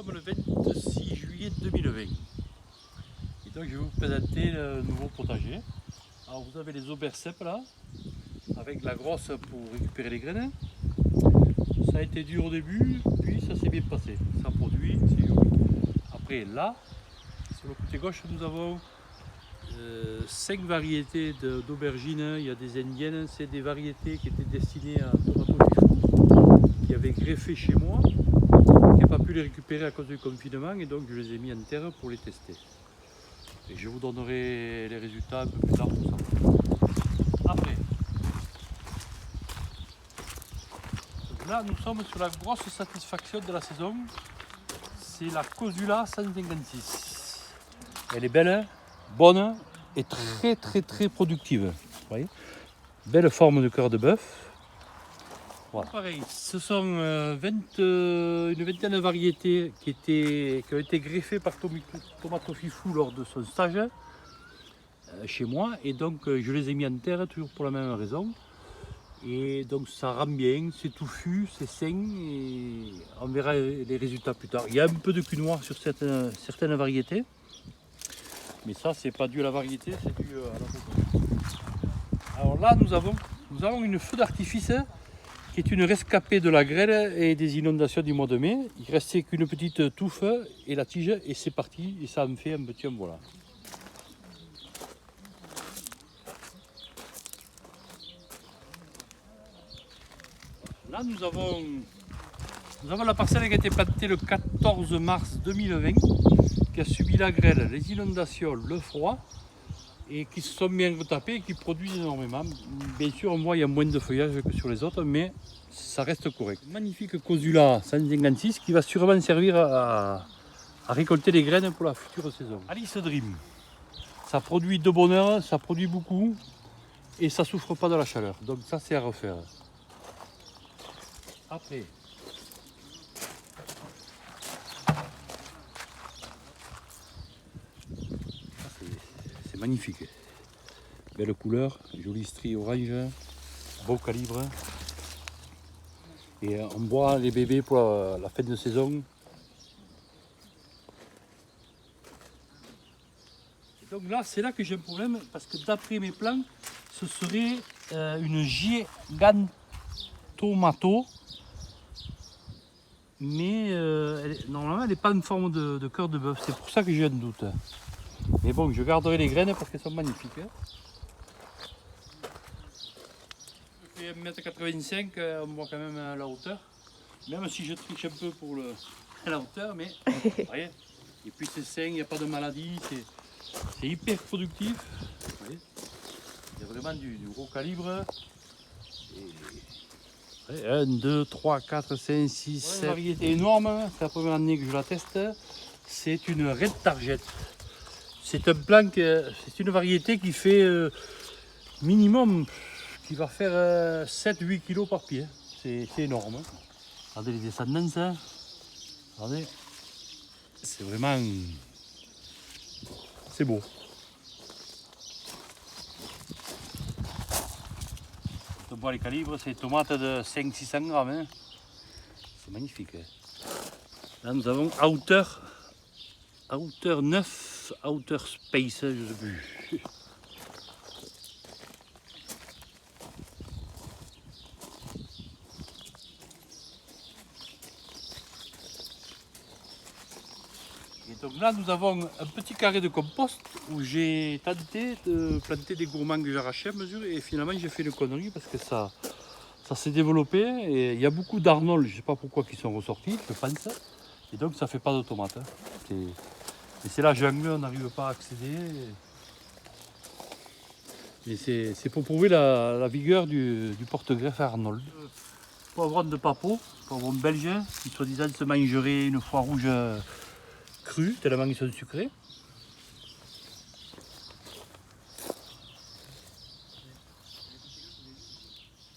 sommes le 26 juillet 2020 et donc je vais vous présenter le nouveau potager. Alors vous avez les aubercèpes là, avec la grosse pour récupérer les graines. Ça a été dur au début, puis ça s'est bien passé. Ça produit, c'est joli. Après là, sur le côté gauche, nous avons 5 variétés d'aubergines. Il y a des indiennes, c'est des variétés qui étaient destinées à tomato chifou, qui avaient greffé chez moi, qui n'ai pas pu les récupérer à cause du confinement et donc je les ai mis en terre pour les tester. Et je vous donnerai les résultats un peu plus tard pour ça. Après, là nous sommes sur la grosse satisfaction de la saison, c'est la Cosula 156. Elle est belle, bonne et très productive. Vous voyez, belle forme de cœur de bœuf. Voilà. Pareil, ce sont une vingtaine de variétés qui ont été greffées par Tomato Fifou lors de son stage chez moi. Et donc je les ai mis en terre toujours pour la même raison. Et donc ça rend bien, c'est touffu, c'est sain et on verra les résultats plus tard. Il y a un peu de cul noir sur certaines variétés. Mais ça, c'est pas dû à la variété, c'est dû à la photo. Alors là, nous avons une feu d'artifice qui est une rescapée de la grêle et des inondations du mois de mai. Il restait qu'une petite touffe et la tige et c'est parti et ça en fait un petit voilà. Là, nous avons la parcelle qui a été plantée le 14 mars 2020, qui a subi la grêle, les inondations, le froid, et qui se sont bien retapés et qui produisent énormément. Bien sûr, moi, il y a moins de feuillage que sur les autres, mais ça reste correct. Magnifique Cosula 156 qui va sûrement servir à récolter les graines pour la future saison. Alice Dream, ça produit de bonheur, ça produit beaucoup et ça souffre pas de la chaleur. Donc ça, c'est à refaire. Après, c'est magnifique. Belle couleur, jolie strie orange, beau calibre. Et on boit les bébés pour la fin de saison. Et donc là, c'est là que j'ai un problème parce que d'après mes plans, ce serait une gigantomato. Mais normalement, elle n'est pas en forme de cœur de bœuf. C'est pour ça que j'ai un doute. Mais bon, je garderai les graines parce qu'elles sont magnifiques. Je fais 1,85 m, on voit quand même la hauteur. Même si je triche un peu pour la hauteur, mais voyez. Et puis c'est sain, il n'y a pas de maladie, c'est hyper productif. Vous voyez, il y a vraiment du gros calibre. Et 1, 2, 3, 4, 5, 6, 7. Une variété énorme, c'est la première année que je la teste. C'est une Red Target. C'est un plan c'est une variété qui fait minimum, qui va faire 7-8 kg par pied. C'est énorme. Regardez les descendances. Hein. Regardez. C'est vraiment... C'est beau. On voit les calibres, c'est des tomates de 500-600 grammes. Hein. C'est magnifique. Hein. Là nous avons Outer 9, Outer Space, je ne sais plus. Et donc là nous avons un petit carré de compost où j'ai tenté de planter des gourmands que j'arrachais à mesure et finalement j'ai fait une connerie parce que ça s'est développé et il y a beaucoup d'Arnold, je ne sais pas pourquoi qui sont ressortis, je pense, et donc ça ne fait pas de tomates. Hein. Et c'est la jungle, on n'arrive pas à accéder. Et c'est pour prouver la vigueur du porte-greffe Arnold. Poivron de Papeau, poivron belge, qui soi-disant se mangerait une fois rouge crue, tellement ils sont sucrés.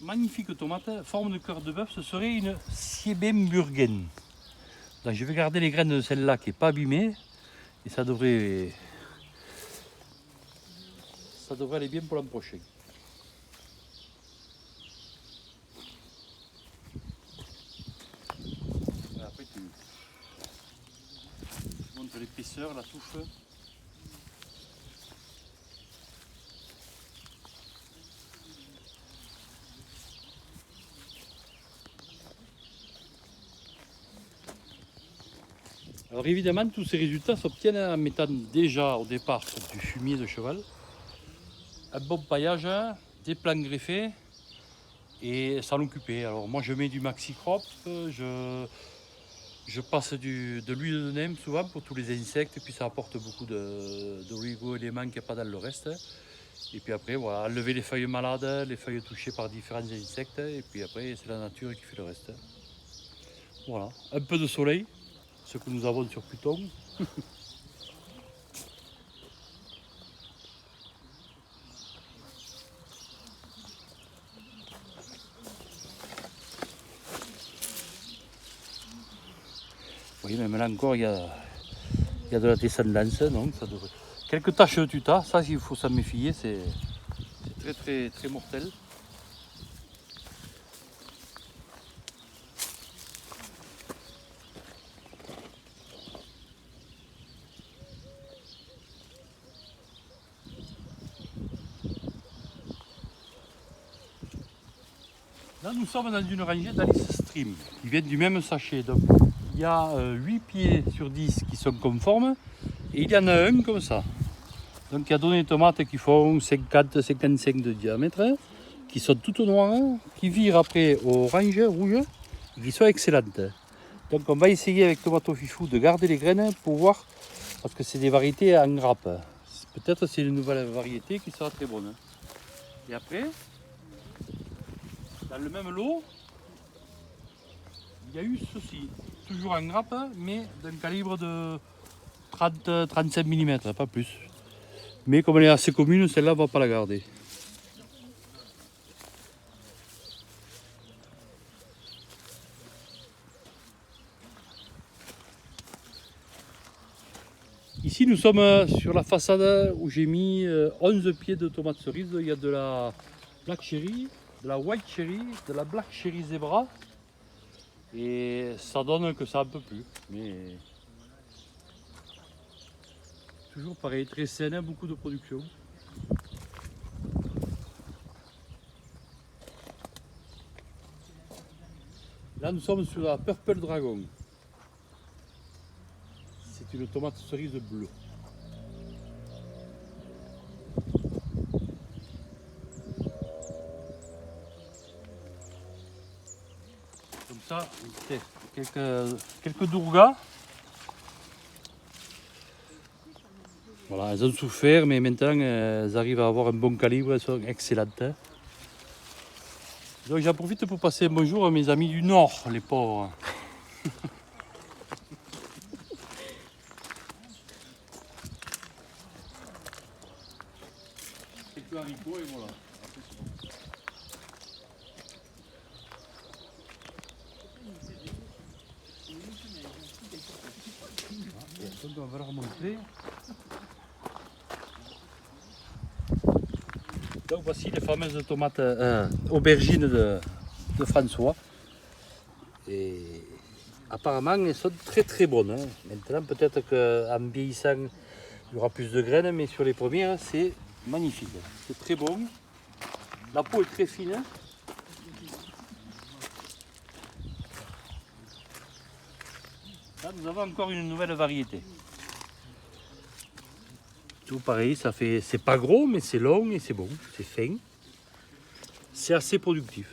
Magnifique tomate, forme de cœur de bœuf, ce serait une Siebenburgen. Donc je vais garder les graines de celle-là qui n'est pas abîmée et ça devrait aller bien pour l'an prochain. Après, l'épaisseur, la touffe. Alors évidemment, tous ces résultats s'obtiennent en mettant déjà au départ du fumier de cheval, un bon paillage, des plants greffés et s'en occuper. Alors moi je mets du maxi crop, je passe de l'huile de neem souvent pour tous les insectes, et puis ça apporte beaucoup d'oligo-éléments qu'il n'y a pas dans le reste. Et puis après, voilà, enlever les feuilles malades, les feuilles touchées par différents insectes, et puis après c'est la nature qui fait le reste. Voilà, un peu de soleil, ce que nous avons sur Pluton. Oui, mais là encore, il y a de la descendance, donc ça devrait... Quelques taches de tuta, ça il faut s'en méfier, c'est très très très mortel. Là nous sommes dans une rangée d'Alice Stream qui viennent du même sachet. Donc il y a 8 pieds sur 10 qui sont conformes et il y en a un comme ça. Donc il y a donné des tomates qui font 50-55 de diamètre, qui sont toutes noires, qui virent après au orange, rouge, et qui sont excellentes. Donc on va essayer avec Tomato Fifou de garder les graines pour voir, parce que c'est des variétés en grappe. Peut-être c'est une nouvelle variété qui sera très bonne. Et après, dans le même lot, il y a eu ceci, toujours en grappe, mais d'un calibre de 30-35 mm, pas plus. Mais comme elle est assez commune, celle-là ne va pas la garder. Ici, nous sommes sur la façade où j'ai mis 11 pieds de tomates cerises. Il y a de la black cherry, de la white cherry, de la black cherry zebra. Et ça donne que ça un peu plus. Mais toujours pareil, très saine, beaucoup de production. Là, nous sommes sur la Purple Dragon. C'est une tomate cerise bleue. Comme ça, quelques dourgas. Voilà, elles ont souffert, mais maintenant elles arrivent à avoir un bon calibre, elles sont excellentes. Donc j'en profite pour passer un bonjour à mes amis du Nord, les pauvres. Quelques haricots et voilà. Après, c'est bon. Donc on va leur montrer. Donc voici les fameuses tomates aubergines de François. Et apparemment elles sont très très bonnes. Hein. Maintenant peut-être qu'en vieillissant il y aura plus de graines, mais sur les premières c'est magnifique. C'est très bon. La peau est très fine. Là nous avons encore une nouvelle variété. Tout pareil, ça fait, c'est pas gros, mais c'est long et c'est bon, c'est fin. C'est assez productif.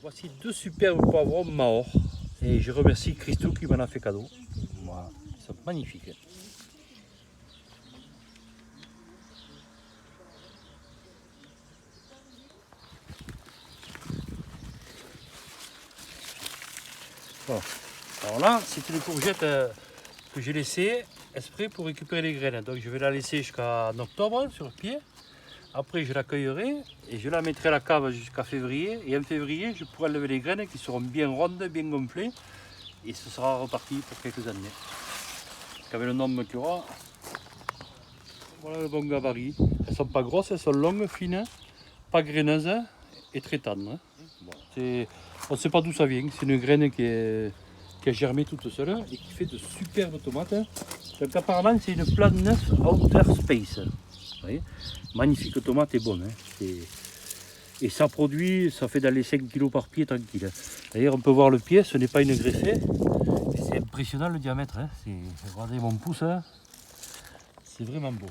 Voici deux superbes poivrons Mahor. Et je remercie Christo qui m'en a fait cadeau. Voilà, ils sont magnifiques. Bon. Alors là, c'est une courgette que j'ai laissée exprès pour récupérer les graines. Donc je vais la laisser jusqu'en octobre sur pied. Après je l'accueillerai et je la mettrai à la cave jusqu'à février. Et en février, je pourrai enlever les graines qui seront bien rondes, bien gonflées. Et ce sera reparti pour quelques années. Avec le nombre qu'il y aura, voilà le bon gabarit. Elles ne sont pas grosses, elles sont longues, fines, pas graineuses et très tendres. Bon, On ne sait pas d'où ça vient. C'est une graine qui a germé toute seule et qui fait de superbes tomates. Donc apparemment c'est une Plan 9 Outer Space. Vous voyez, magnifique tomate et bonne. Et ça produit, ça fait dans les 5 kg par pied tranquille. D'ailleurs on peut voir le pied, ce n'est pas une greffée. C'est impressionnant le diamètre. Regardez mon pouce, c'est vraiment beau.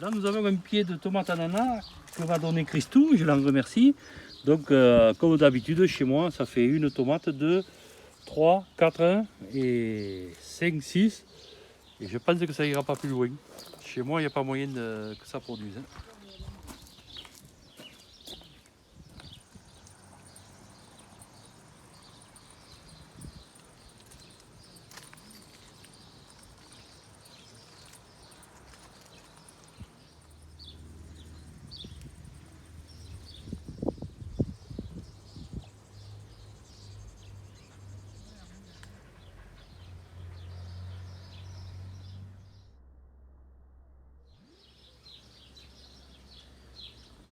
Là nous avons un pied de tomate ananas que va donner Christou, je l'en remercie. Donc comme d'habitude chez moi ça fait une tomate, 2, 3, 4, 1 et 5, 6. Et je pense que ça ira pas plus loin. Chez moi il n'y a pas moyen que ça produise.